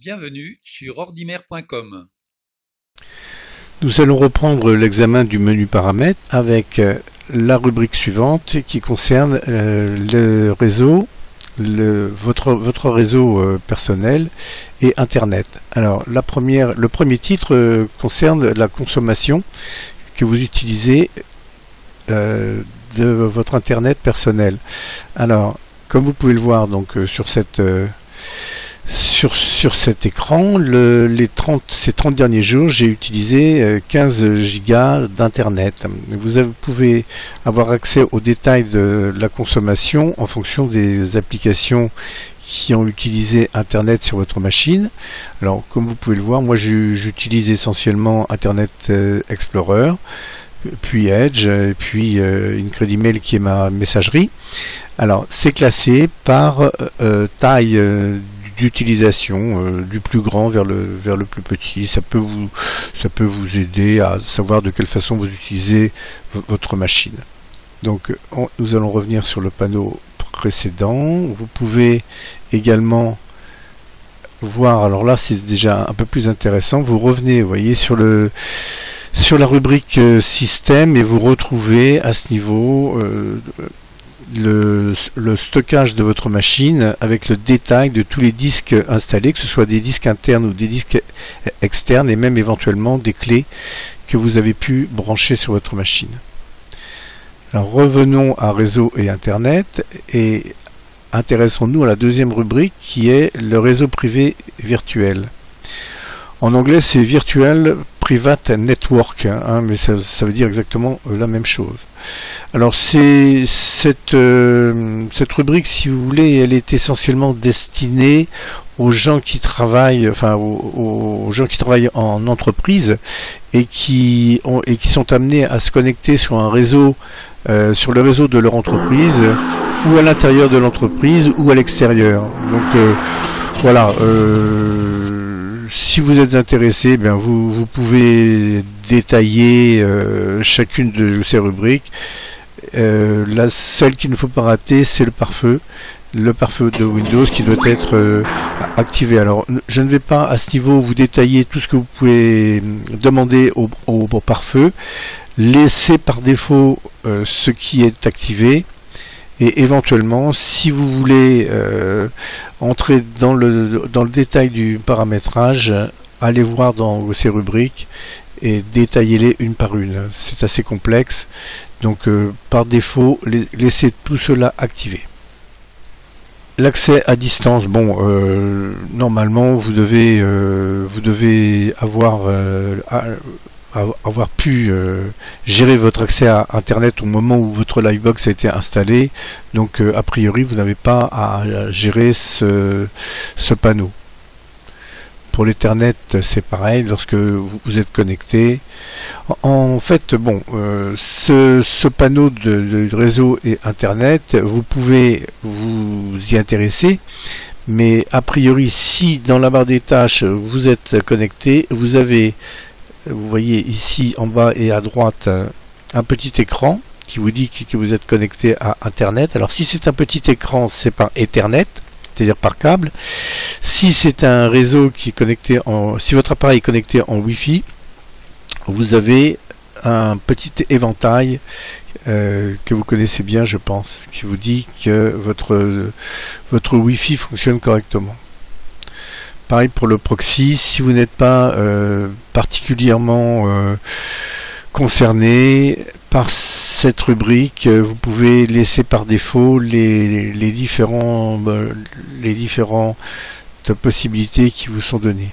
Bienvenue sur ordimer.com. Nous allons reprendre l'examen du menu paramètres avec la rubrique suivante qui concerne le réseau, votre réseau personnel et Internet. Alors le premier titre concerne la consommation que vous utilisez de votre Internet personnel. Alors comme vous pouvez le voir donc sur cet écran, ces 30 derniers jours, j'ai utilisé 15 gigas d'internet. Vous pouvez avoir accès aux détails de la consommation en fonction des applications qui ont utilisé internet sur votre machine. Alors comme vous pouvez le voir, moi j'utilise essentiellement Internet Explorer, puis Edge, et puis Incredimail qui est ma messagerie. Alors c'est classé par taille d'utilisation, du plus grand vers le plus petit. Ça peut vous aider à savoir de quelle façon vous utilisez votre machine. Donc nous allons revenir sur le panneau précédent. Vous pouvez également voir, alors là c'est déjà un peu plus intéressant, vous revenez, vous voyez, sur la rubrique système et vous retrouvez à ce niveau le stockage de votre machine avec le détail de tous les disques installés, que ce soit des disques internes ou des disques externes, et même éventuellement des clés que vous avez pu brancher sur votre machine. Alors revenons à réseau et Internet et intéressons-nous à la deuxième rubrique qui est le réseau privé virtuel. En anglais c'est Virtual Private Network, mais ça veut dire exactement la même chose. Alors c'est cette rubrique, si vous voulez, elle est essentiellement destinée aux gens qui travaillent, aux gens qui travaillent en entreprise et qui sont amenés à se connecter sur un réseau, sur le réseau de leur entreprise, ou à l'intérieur de l'entreprise ou à l'extérieur. Donc voilà. Si vous êtes intéressé, bien vous pouvez détailler chacune de ces rubriques. Celle qu'il ne faut pas rater, c'est le pare-feu de Windows qui doit être activé. Alors je ne vais pas à ce niveau vous détailler tout ce que vous pouvez demander au pare-feu. Laissez par défaut ce qui est activé. Et éventuellement, si vous voulez entrer dans le détail du paramétrage, allez voir dans ces rubriques et détaillez-les une par une. C'est assez complexe, donc par défaut, laissez tout cela activé. L'accès à distance, bon, normalement vous devez avoir pu gérer votre accès à Internet au moment où votre Livebox a été installé, donc a priori vous n'avez pas à gérer ce panneau. Pour l'Ethernet c'est pareil, lorsque vous êtes connecté. En fait, bon, ce panneau de réseau et Internet, vous pouvez vous y intéresser, mais a priori si dans la barre des tâches vous êtes connecté, vous voyez ici en bas et à droite un petit écran qui vous dit que vous êtes connecté à Internet. Alors si c'est un petit écran, c'est par Ethernet, c'est-à-dire par câble. Si c'est un réseau qui est connecté si votre appareil est connecté en Wi-Fi, vous avez un petit éventail que vous connaissez bien, je pense, qui vous dit que votre Wi-Fi fonctionne correctement. Pareil pour le proxy, si vous n'êtes pas particulièrement concerné par cette rubrique, vous pouvez laisser par défaut les différentes possibilités qui vous sont données.